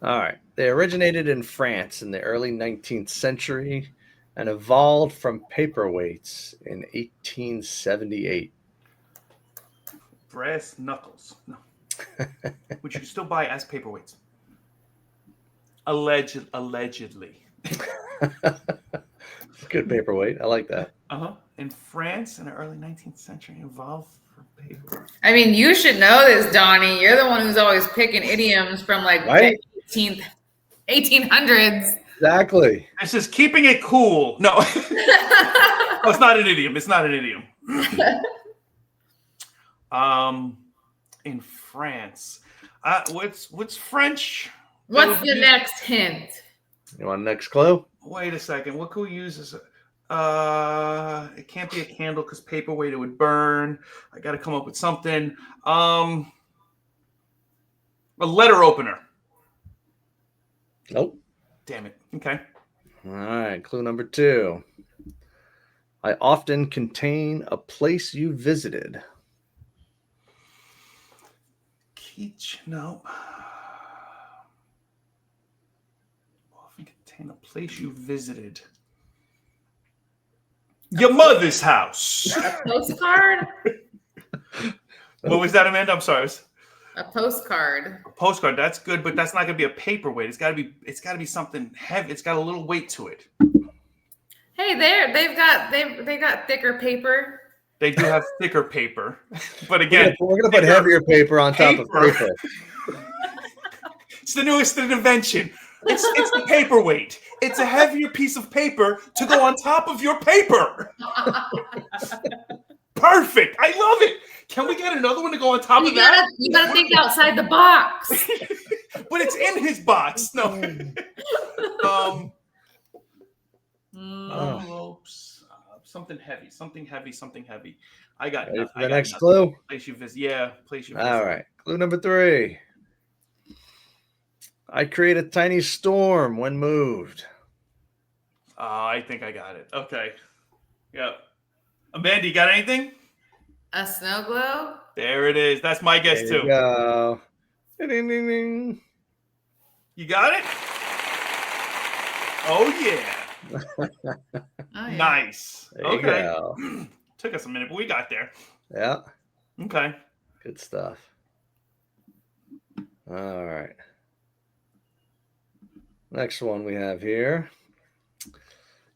All right. They originated in France in the early 19th century and evolved from paperweights in 1878. Brass knuckles. No. Which you can still buy as paperweights. Allegedly. Good paperweight. I like that. In France in the early 19th century, evolved from paper. I mean, you should know this, Donnie. You're the one who's always picking idioms from like Right? the 1800s. Exactly. This is keeping it cool. No. Oh, it's not an idiom. It's not an idiom. In France. What's French? What's the next hint? You want next clue? Wait a second. What can we use as it can't be a candle because paperweight, it would burn. I got to come up with something. A letter opener. Nope. Damn it. Okay. All right. Clue number 2. I often contain a place you visited. No. Often contain a place you visited. Your mother's house. A postcard? What was that, Amanda? I'm sorry. A postcard. A postcard. That's good, but that's not going to be a paperweight. It's got to be something heavy. It's got a little weight to it. Hey, they've got thicker paper. They do have thicker paper, but again, we're gonna put heavier paper on top of paper. It's the newest invention. It's the paperweight. It's a heavier piece of paper to go on top of your paper. Perfect. I love it. Can we get another one to go on top of that? You gotta think outside the box. But it's in his box. No. Something heavy. I got Ready nothing. for the next clue? Place you visit. Yeah, place you visit. All right. Clue number 3. I create a tiny storm when moved. I think I got it. Okay. Yep. Amanda, you got anything? A snow globe? There it is. That's my guess There too. you go. Ding, ding, ding, ding. You got it? Oh yeah. Oh, yeah. Nice. There you Okay. go. Took us a minute, but we got there. Yeah. Okay. Good stuff. All right. Next one we have here.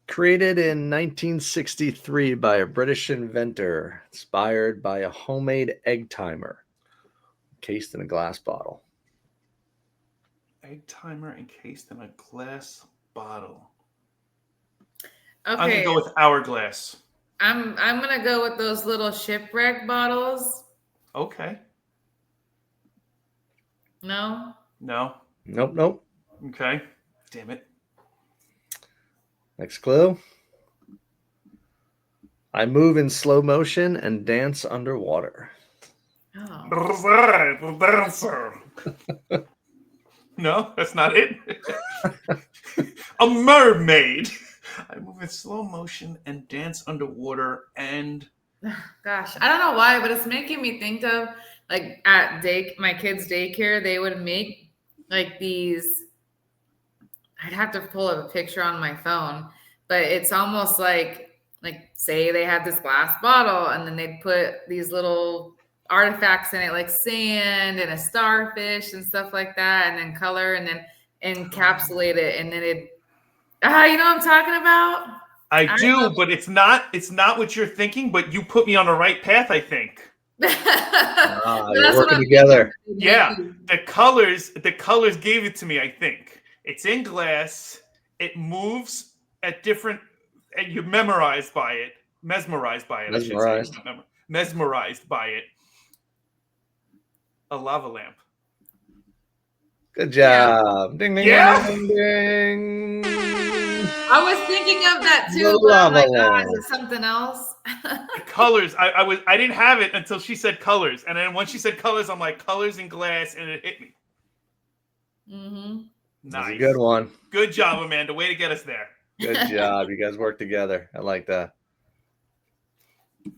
Created in 1963 by a British inventor, inspired by a homemade egg timer encased in a glass bottle. Egg timer encased in a glass bottle. Okay. I'm gonna go with hourglass. I'm gonna go with those little shipwreck bottles. Okay. No? No. Nope. Okay. Damn it. Next clue. I move in slow motion and dance underwater. Oh. No, that's not it. A mermaid. I move in slow motion and dance underwater and Gosh, I don't know why, but it's making me think of like at my kids' daycare, they would make like these. I'd have to pull up a picture on my phone, but it's almost like say they had this glass bottle and then they'd put these little artifacts in it, like sand and a starfish and stuff like that, and then color and then encapsulate it, and then you know what I'm talking about? I do, but it's not what you're thinking, but you put me on the right path, I think. You're working together. Yeah. The colors gave it to me, I think. It's in glass. It moves at different, and you're mesmerized by it. Mesmerized by it. Mesmerized by it. A lava lamp. Good job. Ding, ding, Yeah. ding, ding, ding. I was thinking of that too, The but I'm like, lava is it something else? The colors. I didn't have it until she said colors, and then when she said colors, I'm like colors in glass, and it hit me. Mm-hmm. Nice. That's a good one. Good job, Amanda. Way to get us there. Good job. You guys work together. I like that.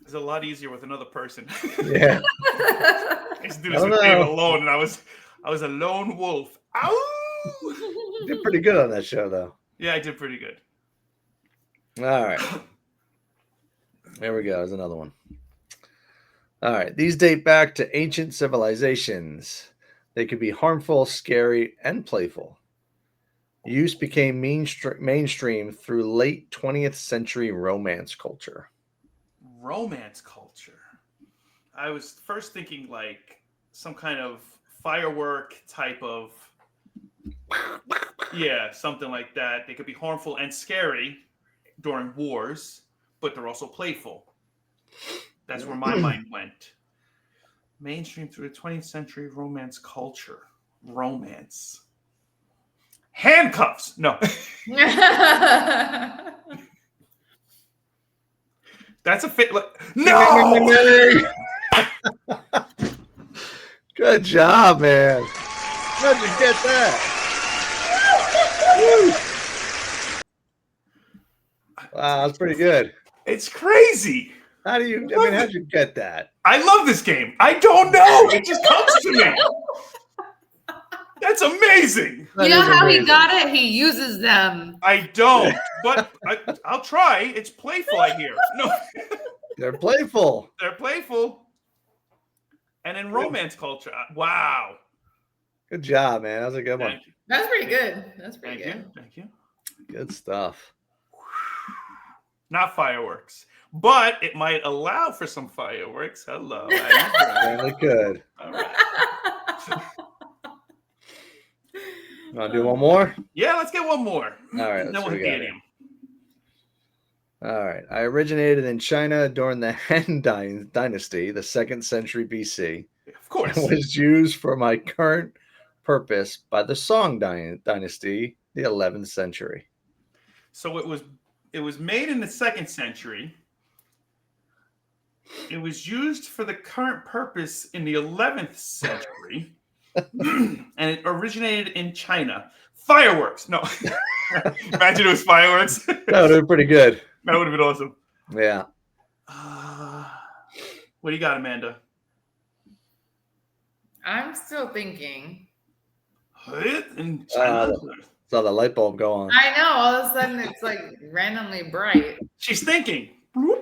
It's a lot easier with another person. Yeah. I used to do this with David alone, and I was a lone wolf. Ow! You did pretty good on that show, though. Yeah, I did pretty good. All right. There we go. There's another one. All right. These date back to ancient civilizations. They could be harmful, scary, and playful. Use became mainstream through late 20th century romance culture. Romance culture. I was first thinking like some kind of firework type of, something like that. They could be harmful and scary during wars, but they're also playful. That's where my mind went. Mainstream through the 20th century romance culture. Romance. Handcuffs. No. That's a fit. No. Good job, man. How'd you get that? Wow, that's pretty good. It's crazy. How'd you get that? I love this game. I don't know. It just comes to me. That's amazing. You know how he got it? He uses them. I don't, but I'll try. It's playful, I hear. No, They're playful. they're playful. And in romance culture, wow. Good job, man. That was a good one. Thank you. That's pretty good. That's pretty Thank good. you. Thank you. Good stuff. Not fireworks, but it might allow for some fireworks. Hello. Certainly could. All right. Want to do one more? Yeah, let's get one more. All right. Then Let's we'll see hit what the we got. idiom. All right. I originated in China during the Han Dynasty, the 2nd century BC. Of course. It was used for my current purpose by the Song Dynasty, the 11th century. So it was made in the 2nd century. It was used for the current purpose in the 11th century. And it originated in China. Fireworks. No. Imagine it was fireworks. That would have been pretty good. That would have been awesome. Yeah. What do you got, Amanda? I'm still thinking. In China? Saw the light bulb go on. I know. All of a sudden, it's like randomly bright. She's thinking. When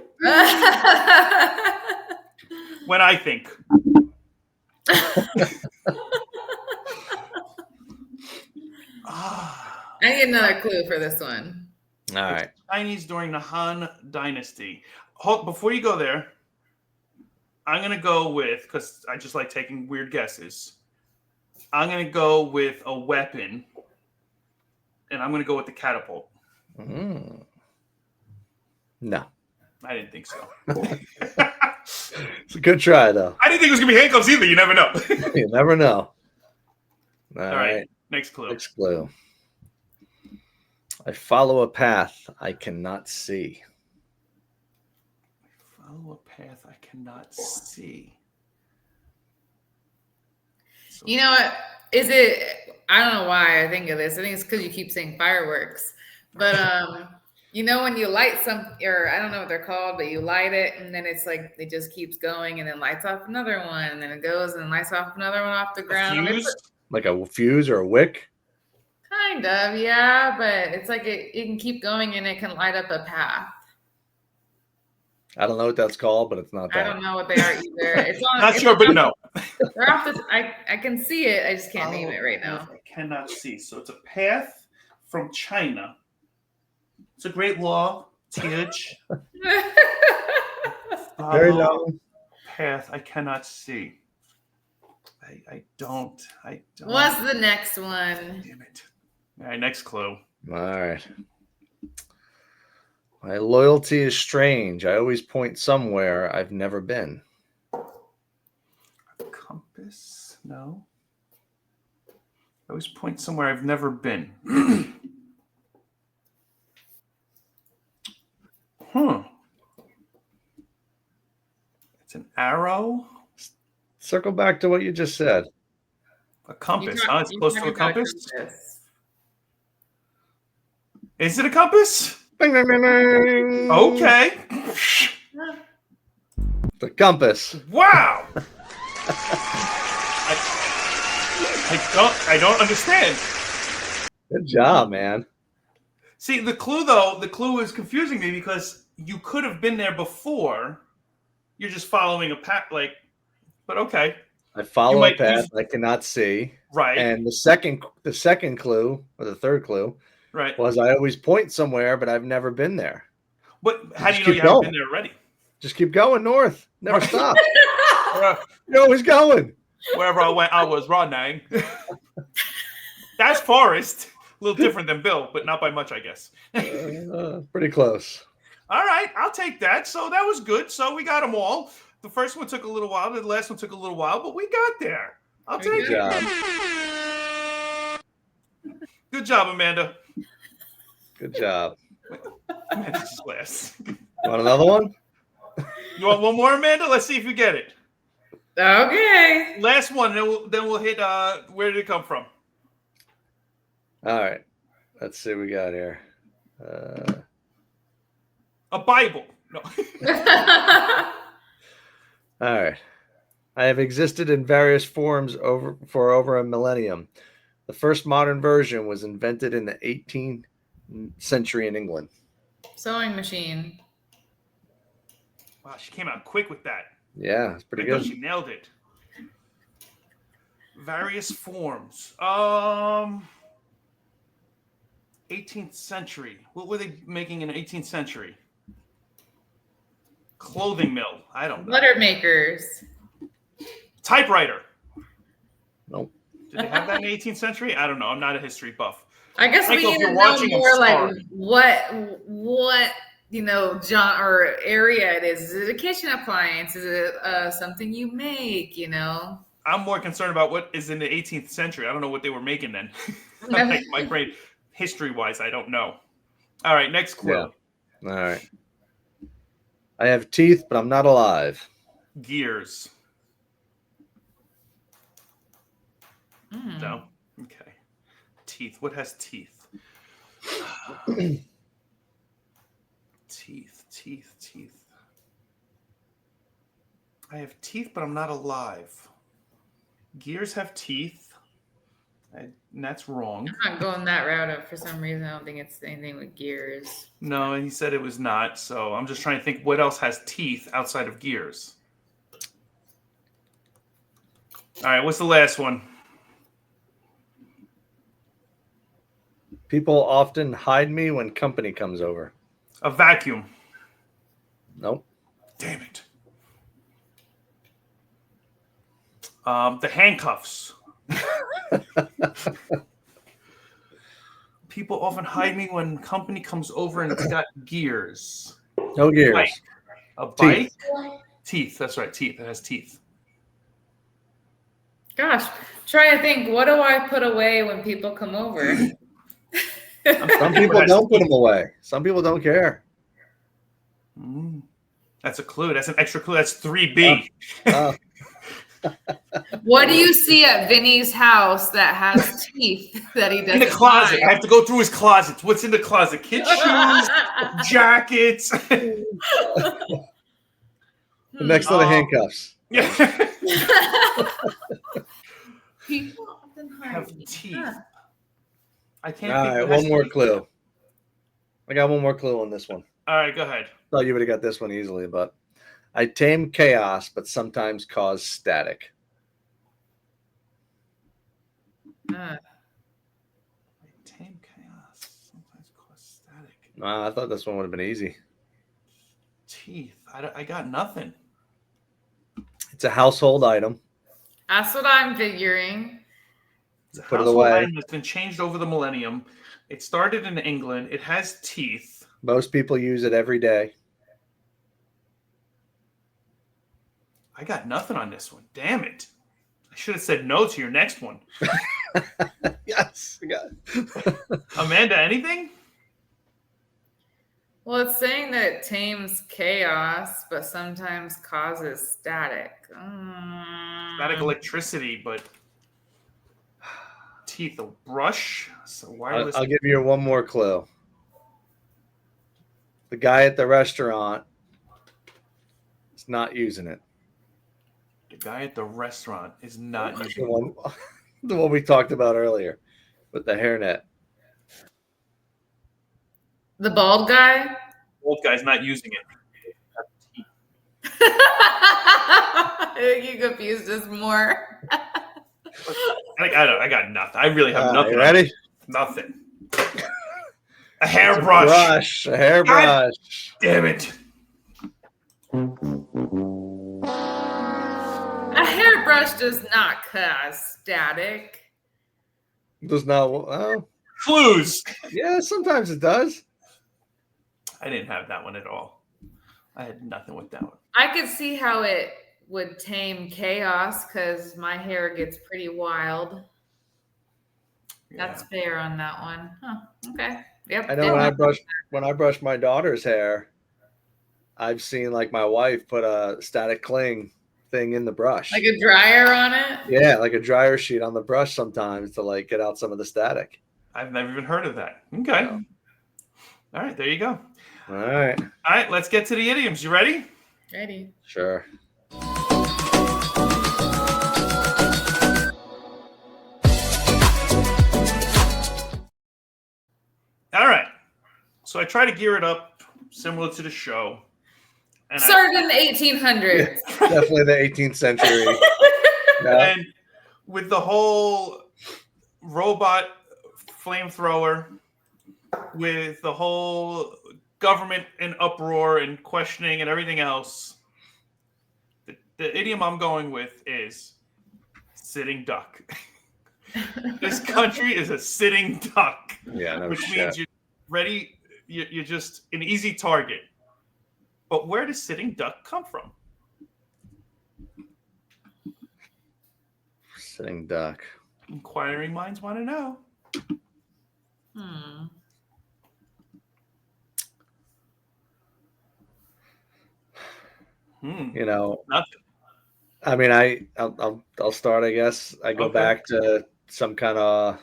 I think. I need another clue for this one. All right. Chinese during the Han Dynasty. Before you go there, I'm going to go with, because I just like taking weird guesses, I'm going to go with a weapon, and I'm going to go with the catapult. No. I didn't think so. It's a good try, though. I didn't think it was going to be handcuffs either. You never know. You never know. All right. Next clue. Next clue. I follow a path I cannot see. Follow a path I cannot see. So, You know what? Is it? I don't know why I think of this. I think it's because you keep saying fireworks. But you know when you light some, or I don't know what they're called, but you light it and then it's like it just keeps going and then lights off another one and then it goes and lights off another one off the ground. fuse? Like a fuse or a wick? Kind of, yeah, but it's like it can keep going and it can light up a path. I don't know what that's called, but it's not that. I don't know what they are either. It's on. Not it's sure, on, but no. They're off the. I can see it. I just can't name it right now. I cannot see. So it's a path from China. It's a great law. It's huge. Very long. Path I cannot see. I don't. What's the next one? Damn it. All right, next clue. All right. My loyalty is strange. I always point somewhere I've never been. Compass? No. I always point somewhere I've never been. It's an arrow? Circle back to what you just said. A compass, huh? It's close to a compass? Is it a compass? Bing, bing, bing, bing. Okay. The compass. Wow. I don't understand. Good job, man. See, the clue is confusing me because you could have been there before. You're just following a path, but okay. I follow a path I cannot see. Right. And the second clue, or the third clue, right, was I always point somewhere, but I've never been there. But how do you know you haven't been there already? Just keep going north. Never stop. You're always going. Wherever I went, I was running. That's Forrest. A little different than Bill, but not by much, I guess. Pretty close. All right, I'll take that. So that was good. So we got them all. The first one took a little while. The last one took a little while, but we got there. I'll take it. Good job, Amanda. Good job. Amanda just laughs. Want another one? You want one more, Amanda? Let's see if you get it. Okay. Last one, then we'll hit. Where did it come from? All right. Let's see what we got here. A Bible. No. All right. I have existed in various forms for over a millennium. The first modern version was invented in the 18th century in England. Sewing machine. Wow, she came out quick with that. Yeah, it's pretty I good. thought she nailed it. Various forms. 18th century. What were they making in the 18th century? Clothing mill. I don't know. Butter makers. Typewriter. Nope. Did they have that in the 18th century? I don't know. I'm not a history buff. I guess Michael, we if need you're to watching, know I'm more like sorry. what John or area it is. Is it a kitchen appliance? Is it something you make? I'm more concerned about what is in the 18th century. I don't know what they were making then. Like my brain, history-wise, I don't know. All right, next clue. Yeah. All right. I have teeth, but I'm not alive. Gears. No? Okay. Teeth. What has teeth? Teeth. I have teeth, but I'm not alive. Gears have teeth. And that's wrong. I'm not going that route for some reason. I don't think it's anything with gears. No, and he said it was not. So I'm just trying to think what else has teeth outside of gears. All right, what's the last one? People often hide me when company comes over. A vacuum. Nope. Damn it. The handcuffs. People often hide me when company comes over and it's got gears. No gears. Bike. A bike? Teeth. That's right. Teeth. It has teeth. Gosh, try to think. What do I put away when people come over? Some people don't put them away. Some people don't care. That's a clue. That's an extra clue. That's 3B. What do you see at Vinny's house that has teeth that he doesn't in the closet. find? I have to go through his closets. What's in the closet? Kid shoes, jackets. The next to the handcuffs. People often Have teeth. I can't. All right, one more clue. I got one more clue on this one. All right, go ahead. Thought you would have got this one easily, but I tame chaos, but sometimes cause static. I tame chaos, sometimes cause static. I thought this one would have been easy. Teeth. I got nothing. It's a household item. That's what I'm figuring. It's a Put it household away. item that's been changed over the millennium. It started in England. It has teeth. Most people use it every day. I got nothing on this one. Damn it. I should have said no to your next one. Yes. I got it. Amanda, anything? Well, it's saying that it tames chaos, but sometimes causes static. Static electricity, but teeth, a brush, so wireless. I'll give you one more clue. The guy at the restaurant is not using it. The guy at the restaurant is not The using one, the one we talked about earlier with the hairnet. The bald guy? Old guy's not using it. I think you confused us more. I got nothing. I really have nothing. You ready? Nothing. A hairbrush. A hairbrush. Damn it. A hairbrush does not cause static. Does not. Well, Flues. yeah, sometimes it does. I didn't have that one at all. I had nothing with that one. I could see how it would tame chaos because my hair gets pretty wild. Yeah. That's fair on that one. Huh. Okay. Yep. I know when I brush my daughter's hair, I've seen like my wife put a static cling thing in the brush. Like a dryer on it? Yeah, like a dryer sheet on the brush sometimes to like get out some of the static. I've never even heard of that. Okay. No. All right, there you go. All right. All right, let's get to the idioms. You ready? Ready. Sure. All right. So I try to gear it up similar to the show. And Started in the 1800s. Definitely the 18th century. Yeah. And with the whole robot flamethrower, with the whole government in uproar and questioning and everything else, the idiom I'm going with is sitting duck. This country is a sitting duck, which means you're ready. You're just an easy target. But where does sitting duck come from? Sitting duck. Inquiring minds want to know. You know, Nothing. I mean, I'll start. I guess I go back to some kind of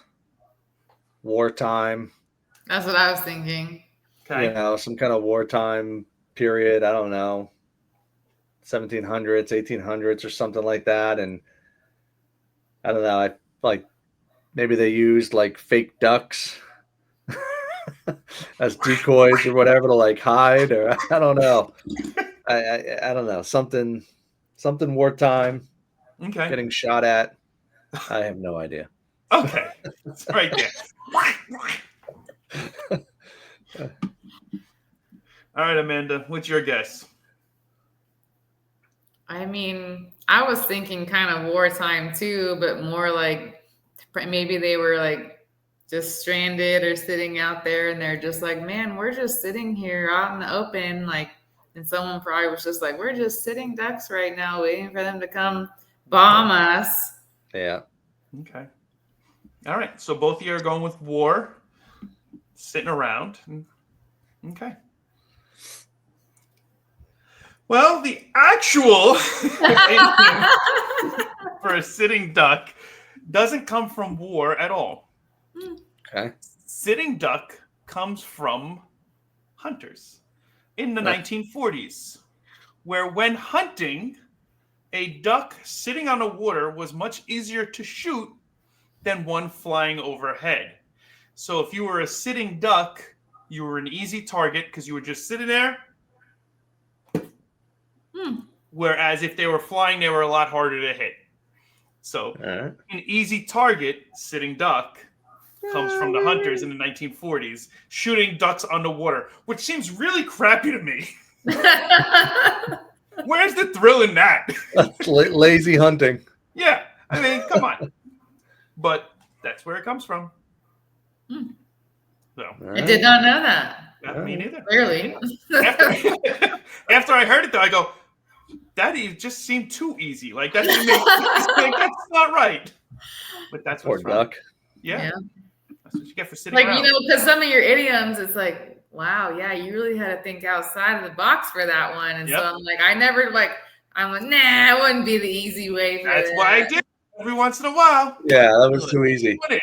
wartime. That's what I was thinking. Okay. You know, some kind of wartime period. I don't know, 1700s, 1800s, or something like that. And I don't know. I like maybe they used like fake ducks as decoys or whatever to like hide, or I don't know. I don't know, something wartime. Okay. Getting shot at. I have no idea. Okay. It's right there. All right, Amanda, what's your guess? I mean, I was thinking kind of wartime too, but more like maybe they were like just stranded or sitting out there and they're just like, man, we're just sitting here out in the open. Like, and someone probably was just like, we're just sitting ducks right now, waiting for them to come bomb us. Yeah. Okay. All right. So both of you are going with war, sitting around. Okay. Well, the actual for a sitting duck doesn't come from war at all. Okay. Sitting duck comes from hunters in the 1940s, where when hunting, a duck sitting on the water was much easier to shoot than one flying overhead. So if you were a sitting duck, you were an easy target because you were just sitting there. Whereas if they were flying, they were a lot harder to hit. So an easy target, sitting duck, comes from the hunters in the 1940s, shooting ducks underwater, which seems really crappy to me. Where's the thrill in that? Lazy hunting. Yeah, I mean, come on. But that's where it comes from. So I did not know that. Me neither. Clearly. After I heard it, though, I go, that just seemed too easy. Like that's not right. But that's what's Poor duck. Yeah. That's what you get for sitting like, around. you know, because some of your idioms, it's like, wow, yeah, you really had to think outside of the box for that one. And so I'm like, I'm like, nah, it wouldn't be the easy way for That's why I did every once in a while. Yeah, that was too easy. Too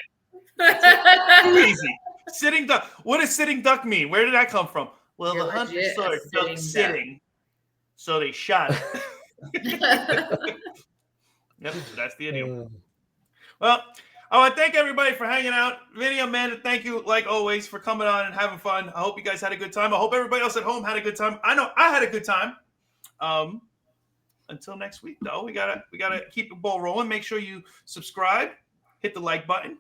easy. Sitting duck. What does sitting duck mean? Where did that come from? Well, You're the hunter legit saw a a duck sitting sitting, so they shot it. duck. Yep, that's the idiom. Well, I want to thank everybody for hanging out. Vinny, Amanda, thank you, like always, for coming on and having fun. I hope you guys had a good time. I hope everybody else at home had a good time. I know I had a good time. Until next week, though, we gotta keep the ball rolling. Make sure you subscribe, hit the like button,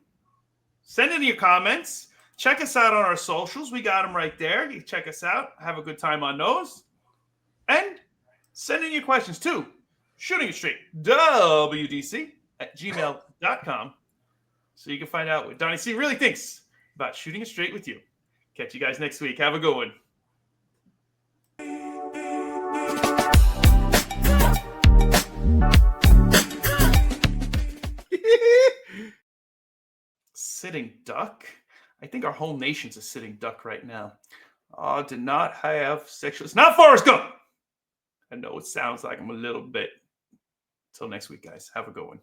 send in your comments. Check us out on our socials. We got them right there. You check us out. Have a good time on those. And send in your questions to shootingitstraightwdc@gmail.com so you can find out what Donnie C really thinks about shooting it straight with you. Catch you guys next week. Have a good one. Sitting duck? I think our whole nation's a sitting duck right now. Oh, did not have sexual... It's not Forrest Gump! I know it sounds like I'm a little bit. Till next week, guys. Have a good one.